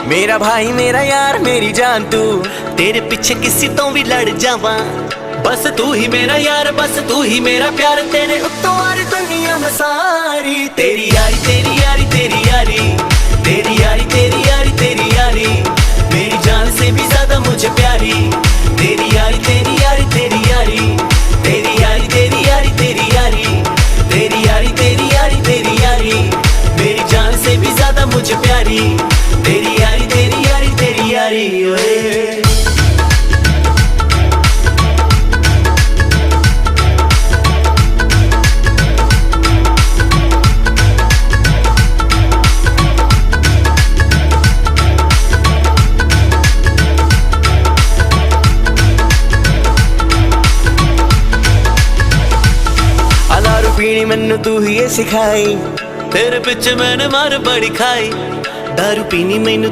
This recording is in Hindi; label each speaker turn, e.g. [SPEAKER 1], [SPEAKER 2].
[SPEAKER 1] मेरा भाई मेरा यार मेरी जान तू, तेरे पीछे किसी तो भी लड़ जावा। बस तू ही मेरा यार, बस तू ही मेरा प्यार, तेरे उत्तों सारी दुनिया में सारी। तेरी यारी तेरी यारी तेरी यारी, तेरी यारी तेरी यारी तेरी यारी, मेरी जान से भी ज्यादा मुझे प्यारी। तेरी यारी तेरी यारी तेरी यारी, तेरी यारी तेरी यारी तेरी यारी, तेरी यारी तेरी यारी तेरी यारी, मेरी जान से भी ज्यादा मुझे प्यारी। तेरी यारी तेरी यारी तेरी यारी ओए। पीनी मैनू तू ही सिखाई, तेरे पिछे मैंने मार बड़ी खाई। दारू पीनी मैनू